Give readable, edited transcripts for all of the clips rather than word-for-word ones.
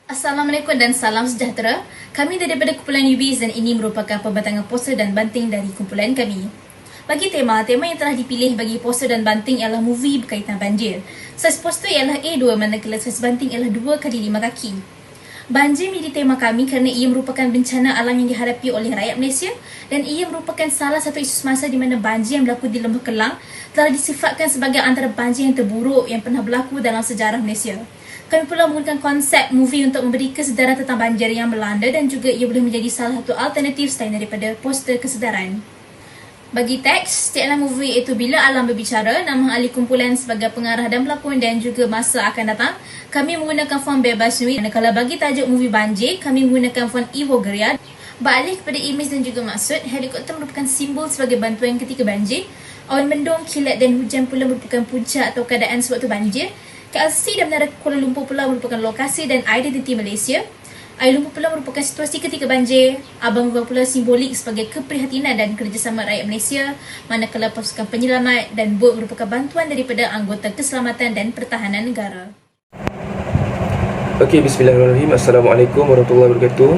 Assalamualaikum dan salam sejahtera. Kami daripada kumpulan Newbies dan ini merupakan pembentangan poster dan banting dari kumpulan kami. Bagi tema yang telah dipilih bagi poster dan banting ialah movie berkaitan banjir. Saiz poster ialah A2 manakala saiz banting ialah 2 kali 5 kaki. Banjir menjadi tema kami kerana ia merupakan bencana alam yang dihadapi oleh rakyat Malaysia dan ia merupakan salah satu isu semasa di mana banjir yang berlaku di Lembah Kelang telah disifatkan sebagai antara banjir yang terburuk yang pernah berlaku dalam sejarah Malaysia. Kami pula menggunakan konsep movie untuk memberi kesedaran tentang banjir yang melanda dan juga ia boleh menjadi salah satu alternatif selain daripada poster kesedaran. Bagi teks, tagline movie iaitu Bila Alam Berbicara, nama ahli kumpulan sebagai pengarah dan pelakon dan juga masa akan datang. Kami menggunakan font bebas nui. Kalau bagi tajuk movie banjir, kami menggunakan font Evo Geria. Beralih kepada imej dan juga maksud, helikopter merupakan simbol sebagai bantuan ketika banjir. Awan mendung, kilat dan hujan pula merupakan puncak atau keadaan sewaktu banjir. KLC dan Menara Kuala Lumpur pula merupakan lokasi dan identiti Malaysia. Air lumpur pula merupakan situasi ketika banjir. Abang Gua pula simbolik sebagai keprihatinan dan kerjasama rakyat Malaysia, manakala pasukan penyelamat dan bot merupakan bantuan daripada anggota keselamatan dan pertahanan negara. Okey, bismillahirrahmanirrahim. Assalamualaikum warahmatullahi wabarakatuh.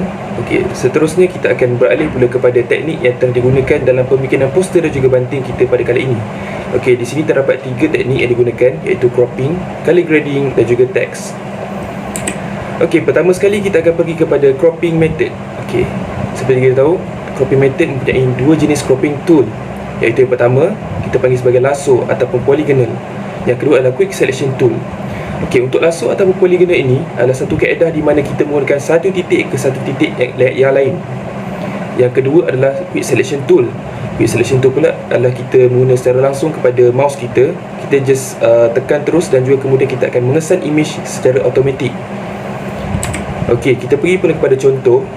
Okey, seterusnya kita akan beralih pula kepada teknik yang telah digunakan dalam pembikinan poster dan juga banting kita pada kali ini. Okey, di sini terdapat 3 teknik yang digunakan iaitu cropping, color grading dan juga text. Okey, pertama sekali kita akan pergi kepada cropping method. Okey, seperti kita tahu, cropping method mempunyai 2 jenis cropping tool, iaitu yang pertama kita panggil sebagai lasso ataupun polygonal. Yang kedua adalah quick selection tool. Okey, untuk lasso ataupun polygonal ini adalah satu kaedah di mana kita menggunakan satu titik ke satu titik yang lain. Yang kedua adalah quick selection tool. Quick selection tool pula adalah kita menggunakan secara langsung kepada mouse kita. Kita just tekan terus dan juga kemudian kita akan mengesan image secara automatik. Okey, kita pergi pula kepada contoh.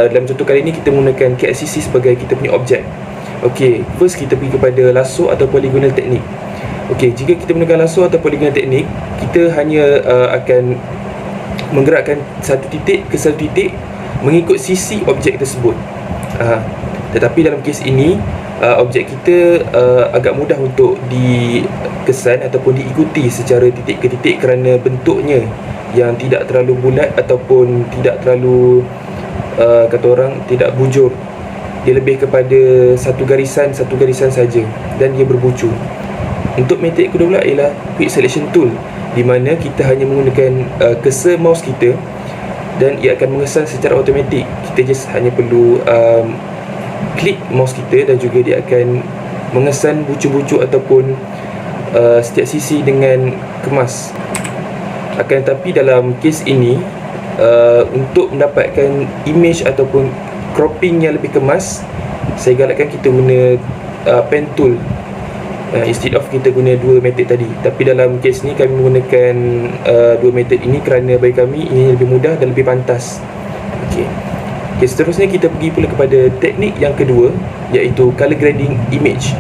Dalam contoh kali ini kita menggunakan KLCC sebagai kita punya objek. Okey, first kita pergi kepada lasso atau polygonal teknik. Okey, jika kita menggunakan lasso atau polygonal teknik, kita hanya akan menggerakkan satu titik ke satu titik mengikut sisi objek tersebut. Tetapi dalam kes ini, objek kita agak mudah untuk dikesan ataupun diikuti secara titik ke titik kerana bentuknya yang tidak terlalu bulat ataupun tidak terlalu kata orang tidak bujur. Dia lebih kepada satu garisan saja dan dia berbucu. Untuk metode kedua pula ialah quick selection tool, di mana kita hanya menggunakan cursor mouse kita dan ia akan mengesan secara automatik. Kita just hanya perlu klik mouse kita dan juga dia akan mengesan bucu-bucu ataupun setiap sisi dengan kemas. Akan tetapi dalam kes ini, untuk mendapatkan image ataupun cropping yang lebih kemas, saya galakkan kita guna pen tool instead of kita guna 2 metod tadi. Tapi dalam kes ni kami menggunakan 2 metod ini kerana bagi kami ini lebih mudah dan lebih pantas. Okey. Okay, seterusnya kita pergi pula kepada teknik yang kedua, iaitu color grading image.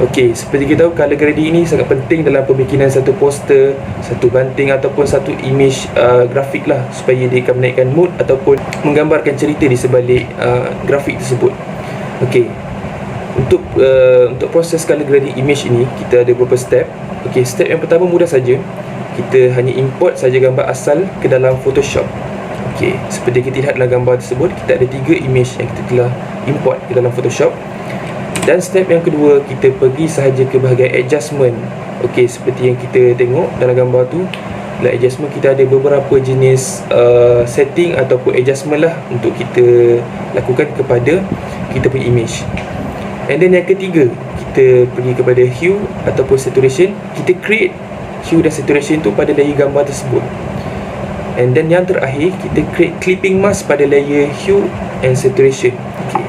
Okey, seperti kita tahu, color grading ini sangat penting dalam pembikinan satu poster, satu banting ataupun satu image grafik lah, supaya dia akan menaikkan mood ataupun menggambarkan cerita di sebalik grafik tersebut. Okey, untuk proses color grading image ini kita ada beberapa step. Okey, step yang pertama mudah saja. Kita hanya import saja gambar asal ke dalam Photoshop. Okey, seperti kita lihat dalam gambar tersebut, kita ada 3 image yang kita telah import ke dalam Photoshop. Dan step yang kedua, kita pergi sahaja ke bahagian adjustment. Okey, seperti yang kita tengok dalam gambar tu, dalam adjustment kita ada beberapa jenis setting ataupun adjustment lah untuk kita lakukan kepada kita punya image. And then yang ketiga, kita pergi kepada hue ataupun saturation. Kita create hue dan saturation tu pada layer gambar tersebut. And then yang terakhir, kita create clipping mask pada layer hue and saturation. Okay.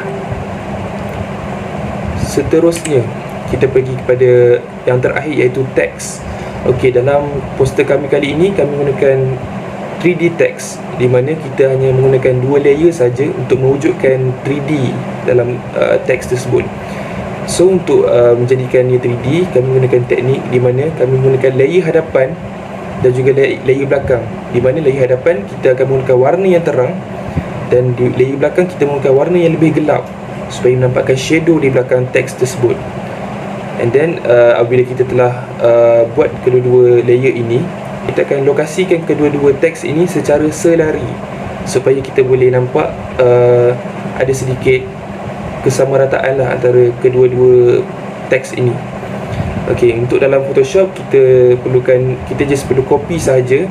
Seterusnya kita pergi kepada yang terakhir, iaitu text. Okey, dalam poster kami kali ini kami menggunakan 3D text, di mana kita hanya menggunakan 2 layer saja untuk mewujudkan 3D dalam teks tersebut. So untuk menjadikannya 3D, kami menggunakan teknik di mana kami menggunakan layer hadapan dan juga layer belakang. Di mana layer hadapan kita akan menggunakan warna yang terang dan di layer belakang kita menggunakan warna yang lebih gelap supaya menampakkan shadow di belakang teks tersebut. And then apabila kita telah buat kedua-dua layer ini, kita akan lokasikan kedua-dua teks ini secara selari supaya kita boleh nampak ada sedikit kesamarataan lah antara kedua-dua teks ini. Okey, untuk dalam Photoshop kita just perlu copy saja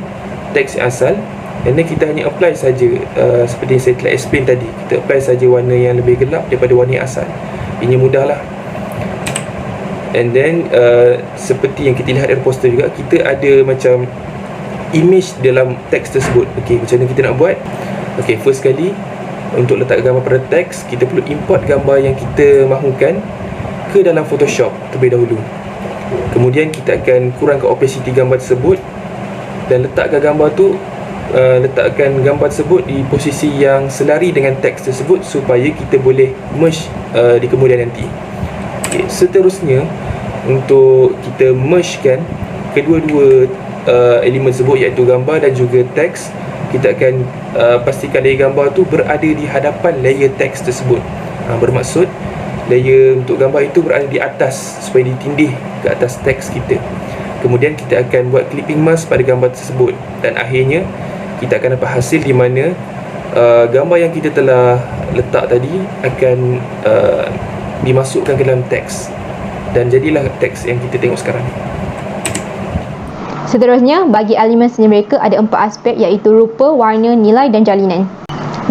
teks yang asal, dan then kita hanya apply saja seperti yang saya telah explain tadi. Kita apply saja warna yang lebih gelap daripada warna yang asal. Ini mudahlah. And then seperti yang kita lihat dari poster juga, kita ada macam image dalam teks tersebut. Okey, macam mana kita nak buat? Okey, first kali untuk letak gambar pada teks, kita perlu import gambar yang kita mahukan ke dalam Photoshop terlebih dahulu. Kemudian kita akan kurangkan opacity gambar tersebut dan letakkan gambar tersebut di posisi yang selari dengan teks tersebut supaya kita boleh merge di kemudian nanti. Okay, seterusnya untuk kita mergekan kedua-dua elemen tersebut, iaitu gambar dan juga teks, kita akan pastikan layer gambar tu berada di hadapan layer teks tersebut. Bermaksud layer untuk gambar itu berada di atas supaya ditindih ke atas teks kita. Kemudian kita akan buat clipping mask pada gambar tersebut, dan akhirnya kita akan dapat hasil di mana gambar yang kita telah letak tadi akan dimasukkan ke dalam teks, dan jadilah teks yang kita tengok sekarang. Seterusnya, bagi elemen seni mereka ada 4 aspek, iaitu rupa, warna, nilai dan jalinan.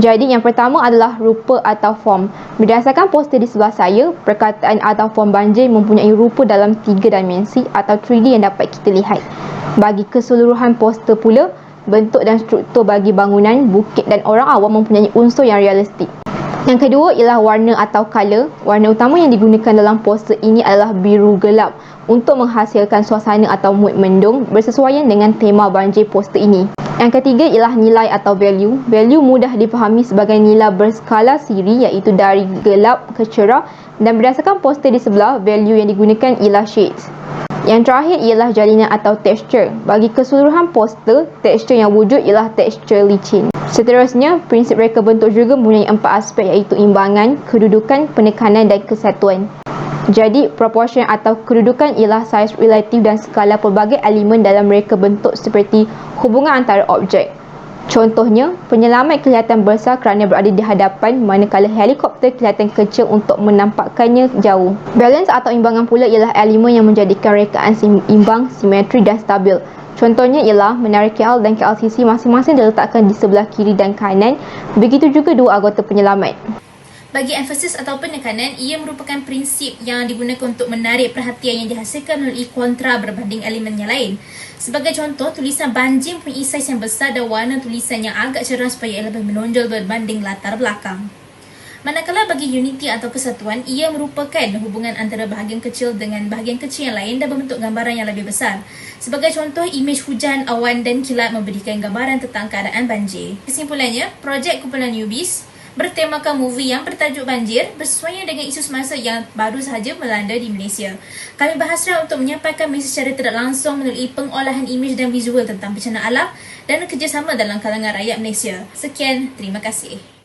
Jadi yang pertama adalah rupa atau form. Berdasarkan poster di sebelah saya, perkataan atau form banjir mempunyai rupa dalam 3 dimensi atau 3D yang dapat kita lihat. Bagi keseluruhan poster pula, bentuk dan struktur bagi bangunan, bukit dan orang awam mempunyai unsur yang realistik. Yang kedua ialah warna atau colour. Warna utama yang digunakan dalam poster ini adalah biru gelap untuk menghasilkan suasana atau mood mendung bersesuaian dengan tema banjir poster ini. Yang ketiga ialah nilai atau value. Value mudah difahami sebagai nilai berskala siri, iaitu dari gelap ke cerah, dan berdasarkan poster di sebelah, value yang digunakan ialah shades. Yang terakhir ialah jalinan atau texture. Bagi keseluruhan poster, tekstur yang wujud ialah tekstur licin. Seterusnya, prinsip reka bentuk juga mempunyai 4 aspek, iaitu imbangan, kedudukan, penekanan dan kesatuan. Jadi, proportion atau kedudukan ialah saiz relatif dan skala pelbagai elemen dalam reka bentuk seperti hubungan antara objek. Contohnya, penyelamat kelihatan besar kerana berada di hadapan, manakala helikopter kelihatan kecil untuk menampakkannya jauh. Balance atau imbangan pula ialah elemen yang menjadikan rekaan imbang, simetri dan stabil. Contohnya ialah menara KL dan KLCC masing-masing diletakkan di sebelah kiri dan kanan, begitu juga dua anggota penyelamat. Bagi emphasis atau penekanan, ia merupakan prinsip yang digunakan untuk menarik perhatian yang dihasilkan melalui kontra berbanding elemen yang lain. Sebagai contoh, tulisan banjir mempunyai saiz yang besar dan warna tulisan yang agak cerah supaya ia lebih menonjol berbanding latar belakang. Manakala bagi unity atau kesatuan, ia merupakan hubungan antara bahagian kecil dengan bahagian kecil yang lain dan membentuk gambaran yang lebih besar. Sebagai contoh, imej hujan, awan dan kilat memberikan gambaran tentang keadaan banjir. Kesimpulannya, projek kumpulan newbies bertemakan movie yang bertajuk banjir bersesuaian dengan isu semasa yang baru sahaja melanda di Malaysia. Kami berhasrat untuk menyampaikan mesej secara tidak langsung melalui pengolahan imej dan visual tentang bencana alam dan kerjasama dalam kalangan rakyat Malaysia. Sekian, terima kasih.